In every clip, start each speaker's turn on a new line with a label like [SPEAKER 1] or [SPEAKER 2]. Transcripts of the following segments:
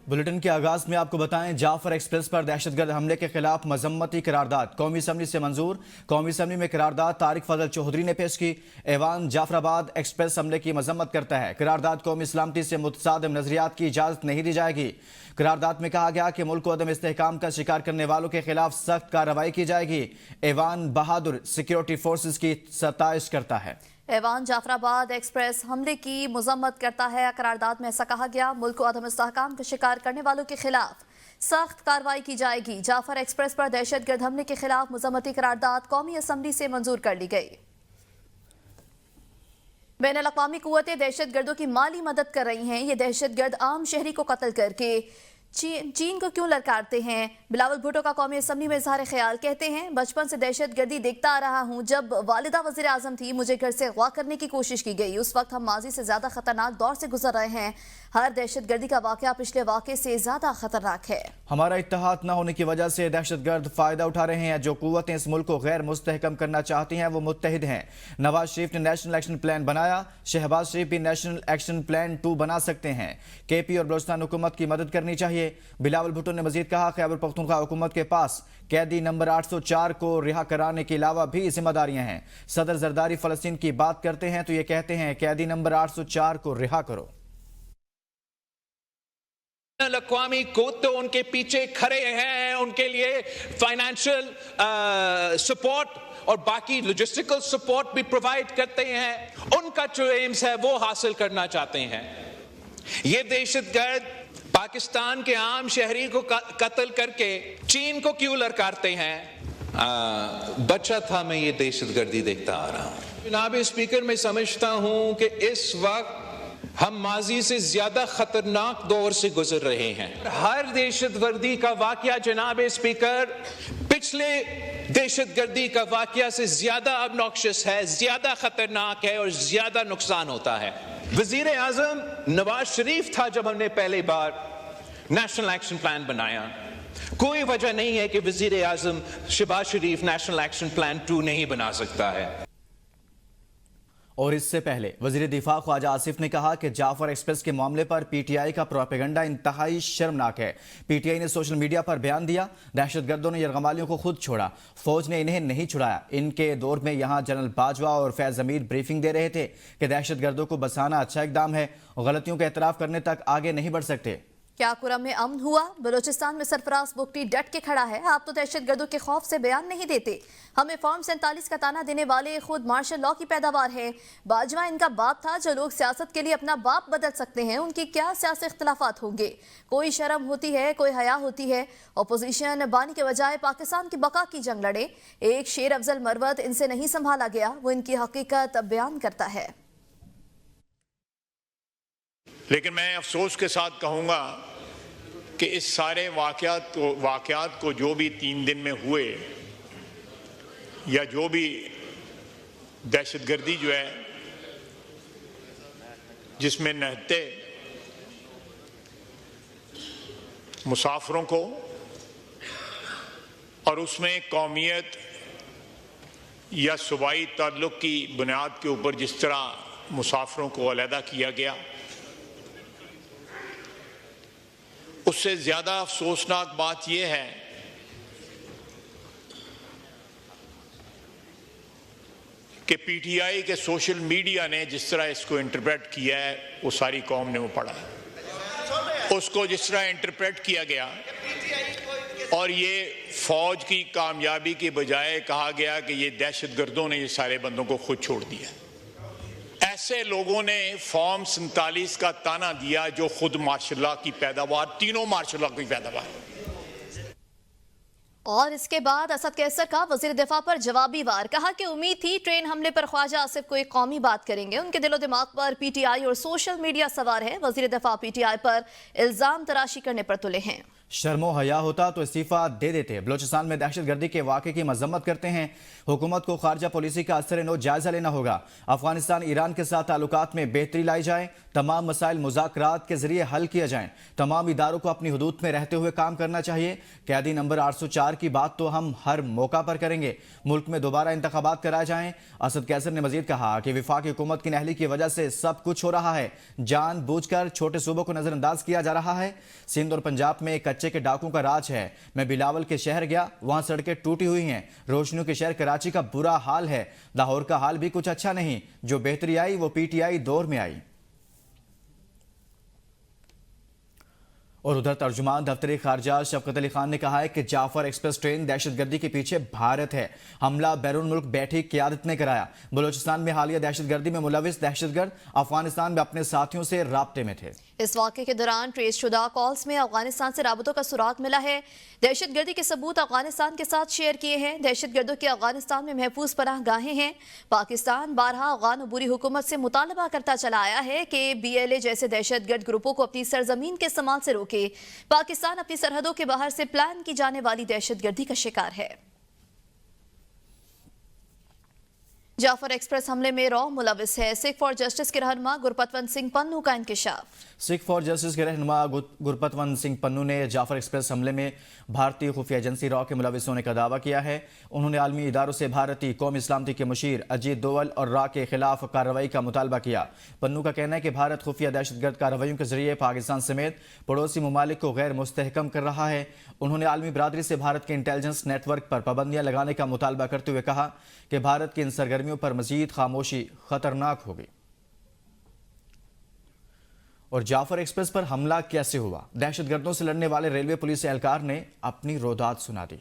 [SPEAKER 1] Bulletin के आगाज में आपको बताएं, जाफर एक्सप्रेस पर दहशतगर्द हमले के खिलाफ मजम्मती करारदाद कौमी असम्बली से मंजूर। कौमी असम्बली में करारदाद तारिक फजल चौधरी ने पेश की। ऐवान जाफराबाद एक्सप्रेस हमले की मजम्मत करता है। करारदाद कौमी सलामती से मुतसादिम नजरियात की इजाजत नहीं दी जाएगी। करारदाद में कहा गया कि मुल्क को अदम इस्तेहकाम का शिकार करने वालों के खिलाफ सख्त कार्रवाई की जाएगी। ऐवान बहादुर सिक्योरिटी फोर्सेज की सताइश करता है।
[SPEAKER 2] ऐवान जाफराबाद एक्सप्रेस हमले की मजम्मत करता है। करारदाद में ऐसा कहा गया, मुल्क को अदम इस्तेहकाम का शिकार करने वालों के खिलाफ सख्त कार्रवाई की जाएगी। जाफर एक्सप्रेस पर दहशतगर्द हमले के खिलाफ मजम्मती करारदाद कौमी असम्बली से मंजूर कर ली गई। बैनुल-अक़वामी कुव्वतें दहशतगर्दों की माली मदद कर रही हैं। ये दहशतगर्द आम शहरी को कत्ल करके चीन को क्यों ललकारते हैं? बिलावल भुट्टो का कौमी असम्बली में इजहार ख्याल, कहते हैं बचपन से दहशतगर्दी देखता आ रहा हूँ। जब वालिदा वज़ीर आज़म थी, मुझे घर से अगवा करने की कोशिश की गई। उस वक्त हम माजी से ज्यादा खतरनाक दौर से गुजर रहे हैं। हर दहशतगर्दी का वाक़या पिछले वाक़े से ज्यादा खतरनाक है।
[SPEAKER 1] हमारा इत्तेहाद न होने की वजह से दहशतगर्द फायदा उठा रहे हैं। जो कुव्वतें इस मुल्क को गैर मुस्तहकम करना चाहती हैं वो मुत्तहिद हैं। नवाज शरीफ ने नेशनल एक्शन प्लान बनाया, शहबाज शरीफ भी नेशनल एक्शन प्लान 2 बना सकते हैं। KP और बलोचिस्तान हुकूमत की मदद करनी चाहिए। बिलावल भुट्टो ने मजीद कहा, खैबर पख्तूनख्वा हुकूमत के पास कैदी नंबर 804 को रिहा कराने के अलावा भी जिम्मेदारियां हैं। सदर जरदारी फलस्तीन की बात करते हैं तो ये कहते हैं कैदी नंबर 804 को रिहा करो।
[SPEAKER 3] अक़वामी को तो उनके पीछे खड़े हैं, उनके लिए फाइनेंशियल सपोर्ट और बाकी लॉजिस्टिकल सपोर्ट भी प्रोवाइड करते हैं। उनका जो एम्स है वो हासिल करना चाहते हैं। ये दहशतगर्द पाकिस्तान के आम शहरी को कत्ल करके चीन को क्यों ललकारते हैं? बच्चा था मैं ये दहशतगर्दी देखता आ रहा हूं। जनाब स्पीकर, मैं समझता हूं कि इस वक्त हम माजी से ज्यादा खतरनाक दौर से गुजर रहे हैं। हर दहशतगर्दी का वाकया जनाब स्पीकर पिछले दहशतगर्दी का वाकया से ज्यादा ऑब्नॉक्शियस है, ज्यादा खतरनाक है और ज्यादा नुकसान होता है। वजीर आजम नवाज शरीफ था जब हमने पहली बार नेशनल एक्शन प्लान बनाया। कोई वजह नहीं है कि वजीर आजम शहबाज शरीफ नेशनल एक्शन प्लान 2 नहीं बना सकता है।
[SPEAKER 1] और इससे पहले वजीर दिफा ख्वाजा आसिफ ने कहा कि जाफर एक्सप्रेस के मामले पर PTI का प्रोपेगेंडा इंतहाई शर्मनाक है। PTI ने सोशल मीडिया पर बयान दिया, दहशतगर्दों ने यरगमालियों को खुद छोड़ा, फौज ने इन्हें नहीं छुड़ाया। इनके दौर में यहाँ जनरल बाजवा और फैज अमीर ब्रीफिंग दे रहे थे कि दहशतगर्दों को बसाना अच्छा इकदाम है और गलतियों का एतराफ़ करने तक आगे नहीं बढ़ सकते।
[SPEAKER 2] क्या कुरम में अमन हुआ? बलोचिस्तान में सरफराज बुगटी डट के खड़ा है। आप तो दहशतगर्दों के खौफ से बयान नहीं देते। हमें फॉर्म 47 का ताना देने वाले खुद मार्शल लॉ की पैदावार है। बाजवा इनका बाप था। जो लोग सियासत के लिए अपना बाप बदल सकते हैं, उनकी क्या सियासी इख्तलाफात होंगे? कोई शर्म होती है, कोई हया होती है? अपोजिशन बानी के बजाय पाकिस्तान की बका की जंग लड़े। एक शेर अफजल मरवत इनसे नहीं संभाला गया। वो इनकी हकीकत बयान करता है।
[SPEAKER 4] लेकिन मैं अफसोस के साथ कहूँगा कि इस सारे वाक़यात को जो भी 3 दिन में हुए या जो भी दहशतगर्दी जो है जिसमें नहते मुसाफिरों को और उसमें कौमियत या सूबाई ताल्लुक़ की बुनियाद के ऊपर जिस तरह मुसाफिरों को अलहदा किया गया, उससे ज़्यादा अफसोसनाक बात यह है कि PTI के सोशल मीडिया ने जिस तरह इसको इंटरप्रेट किया है वो सारी कौम ने वो पढ़ा है। उसको जिस तरह इंटरप्रेट किया गया और ये फौज की कामयाबी के बजाय कहा गया कि ये दहशतगर्दों ने ये सारे बंदों को खुद छोड़ दिया। ऐसे लोगों ने फॉर्म 47 का ताना दिया जो खुद मार्शल लॉ की पैदावार, तीनों मार्शल लॉ की पैदावार।
[SPEAKER 2] और इसके बाद असद कैसर का वजीर दिफा पर जवाबी वार, कहा कि उम्मीद थी ट्रेन हमले पर ख्वाजा आसिफ कोई कौमी बात करेंगे। उनके दिलो दिमाग पर PTI और सोशल मीडिया सवार है। वजीर दिफा PTI पर इल्जाम तराशी करने पर तुले हैं।
[SPEAKER 1] शर्म व हया होता तो इस्तीफा दे देते। बलोचिस्तान में दहशतगर्दी के वाक़े की मजम्मत करते हैं। हुकूमत को खारजा पॉलिसी का असर नो जायजा लेना होगा। अफगानिस्तान ईरान के साथ ताल्लुकात में बेहतरी लाई जाए। तमाम मसाइल मुज़ाकरात के जरिए हल किया जाए। तमाम इदारों को अपनी हुदूद में रहते हुए काम करना चाहिए। कैदी नंबर 804 की बात तो हम हर मौका पर करेंगे। मुल्क में दोबारा इंतखाबात कराए जाएं। असद कैसर ने मजीद कहा कि वफाकी हुकूमत की नहली की वजह से सब कुछ हो रहा है। जानबूझकर छोटे सूबों को नजरअंदाज किया जा रहा है। सिंध और पंजाब में कच्चे के डाकों का राज है। मैं बिलावल के शहर गया, वहां सड़कें टूटी हुई हैं। रोशनियों के शहर कराची का बुरा हाल है। लाहौर का हाल भी कुछ अच्छा नहीं। जो बेहतरी आई वो पीटीआई दौर में आई। और उधर तर्जुमान दफ्तर खारजा शफकत अली खान ने कहा है कि जाफर एक्सप्रेस ट्रेन दहशतगर्दी के पीछे भारत है। हमला बैरून मुल्क बैठी क़यादत ने कराया। बलोचिस्तान में हालिया दहशतगर्दी में मुलविस दहशतगर्द अफगानिस्तान में अपने साथियों से राब्ते में थे।
[SPEAKER 2] इस वाक़े के दौरान ट्रेस शुदा कॉल्स में अफगानिस्तान से राबतों का सुराग मिला है। दहशतगर्दी के सबूत अफगानिस्तान के साथ शेयर किए हैं। दहशतगर्दों की अफगानिस्तान में महफूज पनाह गाहें हैं। पाकिस्तान बारहा अफगान बुरी हुकूमत से मुतालबा करता चला आया है कि BLA जैसे दहशतगर्द ग्रुपों को अपनी सरजमीन के इस्तेमाल से रोके। पाकिस्तान अपनी सरहदों के बाहर से प्लान की जाने वाली दहशतगर्दी का शिकार है। जाफर एक्सप्रेस हमले में रॉ मुलविस है। सिख फॉर जस्टिस के रहनुमा गुरपतवंत सिंह पन्नू का इंकशाफ।
[SPEAKER 1] सिख फॉर जस्टिस के रहनुमा गुरपतवंत सिंह पन्नू ने जाफर एक्सप्रेस हमले में भारतीय खुफिया एजेंसी रॉ के मुलविस होने का दावा किया है। उन्होंने आलमी इदारों से भारतीय कौमी इस्लामती के मुशीर अजीत दोवल और रॉ के खिलाफ कार्रवाई का मुतालबा किया। पन्नू का कहना है कि भारत खुफिया दहशतगर्द कार्रवाइयों के जरिए पाकिस्तान समेत पड़ोसी ममालिक को गैर मुस्तहकम कर रहा है। उन्होंने आलमी बरादरी से भारत के इंटेलिजेंस नेटवर्क पर पाबंदियां लगाने का मुतालबा करते हुए कहा कि भारत की इन सरगर्मियों पर मजीद खामोशी खतरनाक होगी। और जाफर एक्सप्रेस पर हमला कैसे हुआ? दहशतगर्दों से लड़ने वाले रेलवे पुलिस एहलकार ने अपनी रोदात सुना दी।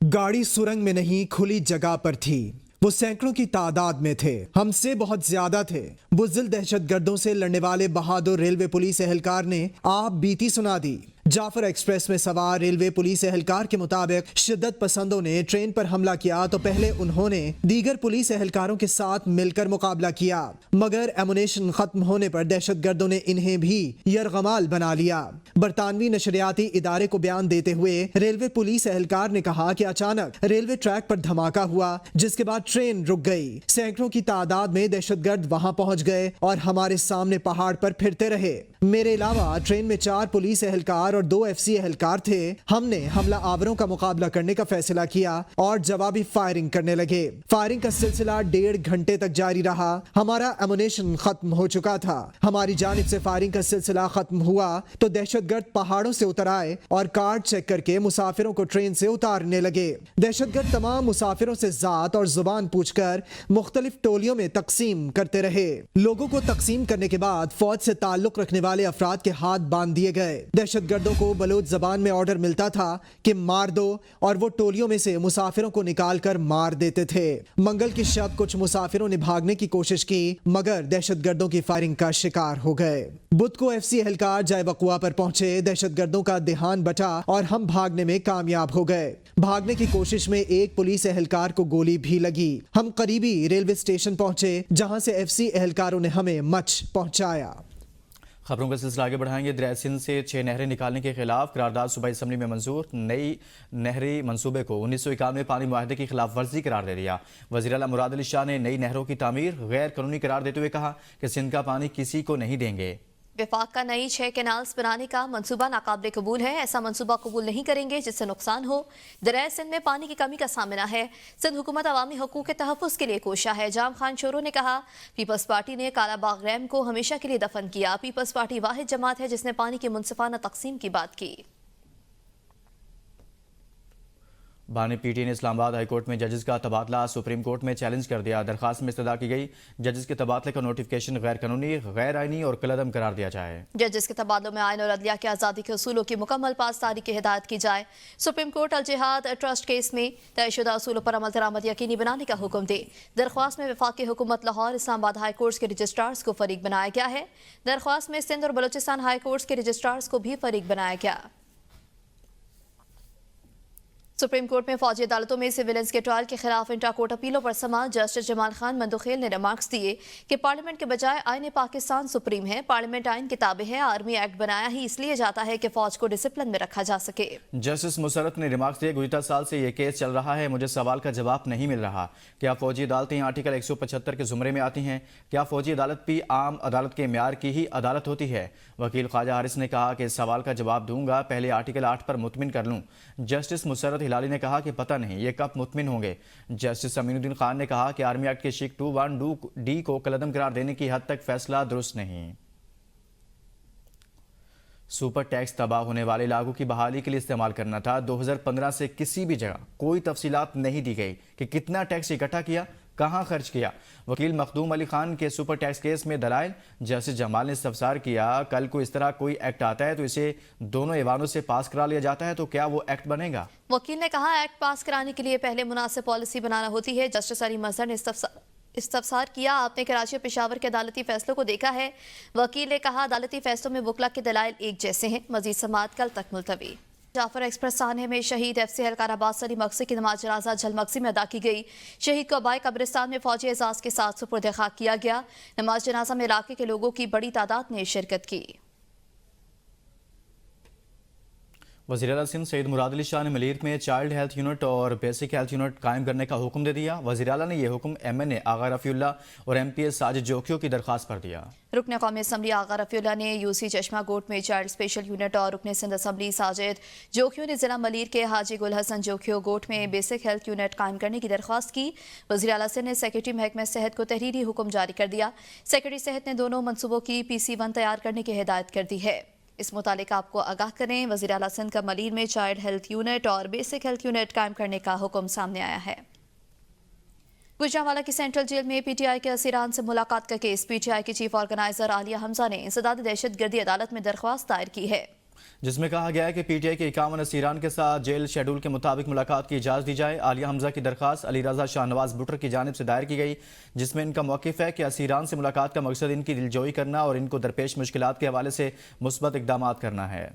[SPEAKER 5] गाड़ी सुरंग में नहीं, खुली जगह पर थी। वो सैकड़ों की तादाद में थे, हमसे बहुत ज्यादा थे। बुज़दिल दहशतगर्दों से लड़ने वाले बहादुर रेलवे पुलिस एहलकार ने आप बीती सुना दी। जाफर एक्सप्रेस में सवार रेलवे पुलिस एहलकार के मुताबिक शिद्दत पसंदों ने ट्रेन पर हमला किया तो पहले उन्होंने दीगर पुलिस एहलकारों के साथ मिलकर मुकाबला किया, मगर एमुनेशन खत्म होने पर दहशतगर्दों ने इन्हें भी यरगमाल बना लिया। बरतानवी नशरियाती इदारे को बयान देते हुए रेलवे पुलिस एहलकार ने कहा कि अचानक रेलवे ट्रैक पर धमाका हुआ, जिसके बाद ट्रेन रुक गई। सैकड़ों की तादाद में दहशतगर्द वहां पहुंच गए और हमारे सामने पहाड़ पर फिरते रहे। मेरे अलावा ट्रेन में 4 पुलिस एहलकार और 2 FC एहलकार थे। हमने हमला आवरों का मुकाबला करने का फैसला किया और जवाबी फायरिंग करने लगे। फायरिंग का सिलसिला 1.5 घंटे तक जारी रहा। हमारा एमुनेशन खत्म हो चुका था। हमारी जानिब से फायरिंग का सिलसिला खत्म हुआ तो दहशतगर्द पहाड़ों से उतर आए और कार्ड चेक करके मुसाफिरों को ट्रेन से उतारने लगे। दहशतगर्द तमाम मुसाफिरों से जात और जुबान पूछकर मुख्तलिफ टोलियों में तकसीम करते रहे। लोगों को तकसीम करने के बाद फौज से ताल्लुक रखने वाले अफराद के हाथ बांध दिए गए। दहशतगर्दों को बलोच जबान में ऑर्डर मिलता था कि मार दो और वो टोलियों में से मुसाफिरों को निकाल कर मार देते थे। मंगल की शब कुछ मुसाफिरों ने भागने की कोशिश की, मगर दहशतगर्दों की फायरिंग का शिकार हो गए। बुध को FC एहलकार जाए वकुआ पर पहुंचे। दहशतगर्दों का ध्यान बटा और हम भागने में कामयाब हो गए। भागने की कोशिश में एक पुलिस एहलकार को गोली भी लगी। हम करीबी रेलवे स्टेशन पहुंचे, जहां से FC एहलकारों ने हमें मच पहुंचाया।
[SPEAKER 1] खबरों का सिलसिला आगे बढ़ाएंगे। दरिया सिंध से 6 नहरें निकालने के खिलाफ करारदाद सूबाई असम्बली में मंजूर। नई नहरी मंसूबे को 1991 पानी मुआहदे की खिलाफ वर्जी करार दे दिया। वज़ीर आला मुराद अली शाह ने नई नहरों की तामीर गैर कानूनी करार देते हुए कहा कि सिंध का पानी किसी को नहीं देंगे।
[SPEAKER 2] विफाक का नई 6 कैनाल्स बनाने का मंसूबा नाकाबिले कबूल है। ऐसा मंसूबा कबूल नहीं करेंगे जिससे नुकसान हो। दरिया सिंध में पानी की कमी का सामना है। सिंध हुकूमत अवामी हकूक़ के तहफ़्फ़ुज़ के लिए कोशा है। जाम खान शोरो ने कहा, पीपल्स पार्टी ने कालाबाग रैम को हमेशा के लिए दफन किया। पीपल्स पार्टी वाहिद जमात है जिसने पानी की मुनसिफाना तकसीम की बात की।
[SPEAKER 1] बानी पीटी ने इस्लामाबाद हाई कोर्ट में जजेस का तबादला सुप्रीम कोर्ट में चैलेंज कर दिया। दरखास्त में इस्तदा की गई जजेस के तबादले का नोटिफिकेशन गैर कानूनी, गैर आईनी और कलअदम करार दिया जाए।
[SPEAKER 2] जजेस के तबादलों में आइन और अदलिया की आज़ादी के असूलों की मुकम्मल पासदारी की हिदायत की जाए। सुप्रीम कोर्ट अल जिहाद ट्रस्ट केस में तयशुदा असूलों पर अमल दरामद यकीनी बनाने का हुक्म दे। दरख्वास्त में वफाकी हुकूमत लाहौर इस्लामाबाद हाई कोर्ट्स के रजिस्ट्रार्स को फरीक बनाया गया है। दरख्वास्त में सिंध और बलोचिस्तान हाई कोर्ट्स के रजिस्ट्रार्स को भी फरीक बनाया गया। सुप्रीम कोर्ट में फौजी अदालतों में सिविलियंस के ट्रायल के खिलाफ इंट्रा कोर्ट अपीलों पर समाअत जस्टिस जमाल खान मंदुखेल ने रिमार्क्स दिए कि पार्लियामेंट के बजाय आईन पाकिस्तान सुप्रीम है। पार्लियामेंट आइन की ताबे है। आर्मी एक्ट बनाया ही इसलिए जाता है कि फौज को डिसिप्लिन में रखा जा सके।
[SPEAKER 1] जस्टिस मुशर्रफ ने रिमार्क्स दिए, गुज़िश्ता साल से ये केस चल रहा है, मुझे सवाल का जवाब नहीं मिल रहा। क्या फौजी अदालतें आर्टिकल 175 के जुमरे में आती हैं? क्या फौजी अदालत भी आम अदालत के म्यार की ही अदालत होती है? वकील ख्वाजा हारिस ने कहा कि इस सवाल का जवाब दूंगा, पहले आर्टिकल 8 पर मुतमिन कर लूं। जस्टिस मुशर्रफ हिलाली ने कहा कि पता नहीं ये कब मुतमिन होंगे। जस्टिस अमीनुद्दीन खान ने कहा कि आर्मी एक्ट के शिक 21D को कलअदम करार देने की हद तक फैसला दुरुस्त नहीं। सुपर टैक्स तबाह होने वाले इलाकों की बहाली के लिए इस्तेमाल करना था। 2015 से किसी भी जगह कोई तफसीलात नहीं दी गई कि कितना टैक्स इकट्ठा किया, कहां खर्च किया। वकील मखदूम अली खान के सुपर टैक्स केस में दलाइल जस्टिस जमाल ने इस्तफसार किया, कल को इस तरह कोई एक्ट आता है तो इसे दोनों ऐवानों से पास करा लिया जाता है तो क्या वो एक्ट बनेगा?
[SPEAKER 2] वकील ने कहा एक्ट पास कराने के लिए पहले मुनासिब पॉलिसी बनाना होती है। जस्टिस अली मजहर ने इस्तफसार किया, आपने कराची और पेशावर के अदालती फैसलों को देखा है। वकील ने कहा अदालती फैसलों में वकला के दलाइल एक जैसे हैं। मजीद समाअत कल तक मुलतवी। जाफर एक्सप्रेस थाने में शहीद FC हल्का अब्बास सलीम मक्सी की नमाज जनाजा झलमक्सी में अदा की गई। शहीद को अबाई कब्रिस्तान में फौजी एजाज के साथ सुपुर्द खाक किया गया। नमाज जनाजा में इलाके के लोगों की बड़ी तादाद ने शिरकत की।
[SPEAKER 1] वज़ीर आला सिंध सैयद मुराद अली शाह ने मलीर में चाइल्ड हेल्थ यूनिट और बेसिक हेल्थ यूनिट कायम करने का हुक्म दे दिया। वज़ीर आला ने यह हुक्म MNA आगा रफ़ीउल्लाह और MPS साजिद जोखियों की दरख्वास्त पर दिया।
[SPEAKER 2] रुकन कौमी असम्बली आगा रफ़ीउल्लाह ने UC चश्मा गोट में चाइल्ड स्पेशल यूनिट और रुकन सिंध असम्बली साजिद जोखियों ने जिला मलीर के हाजी गुल हसन जोखियों गोट में बेसिक हेल्थ यूनिट कायम करने की दरख्वास्त की। वज़ीर आला सिंध ने सेक्रेटरी महकमा सेहत को तहरीरी हुक्म जारी कर दिया। सेक्रेटरी सेहत ने दोनों मनसूबों की PC1 तैयार करने की हिदायत कर दी है। इस मुतालिक आपको आगाह करें, वज़ीर आला सिंध का मलीर में चाइल्ड हेल्थ यूनिट और बेसिक हेल्थ यूनिट कायम करने का हुक्म सामने आया है। गुजरांवाला की सेंट्रल जेल में PTI के असीरान से मुलाकात का केस। PTI की चीफ ऑर्गेनाइजर आलिया हमजा ने इंसदाद दहशतगर्दी अदालत में दरख्वास्त दायर की है,
[SPEAKER 1] जिसमें कहा गया है कि PTI के 51 असीरान के साथ जेल शेड्यूल के मुताबिक मुलाकात की इजाज़त दी जाए। आलिया हमजा की दरख्वास्त अली रज़ा शाहनवाज बुटर की जानिब से दायर की गई, जिसमें इनका मौक़िफ़ है कि असीरान से मुलाकात का मकसद इनकी दिलजोई करना और इनको दरपेश मुश्किलात के हवाले से मुस्बत इक़दामात करना है।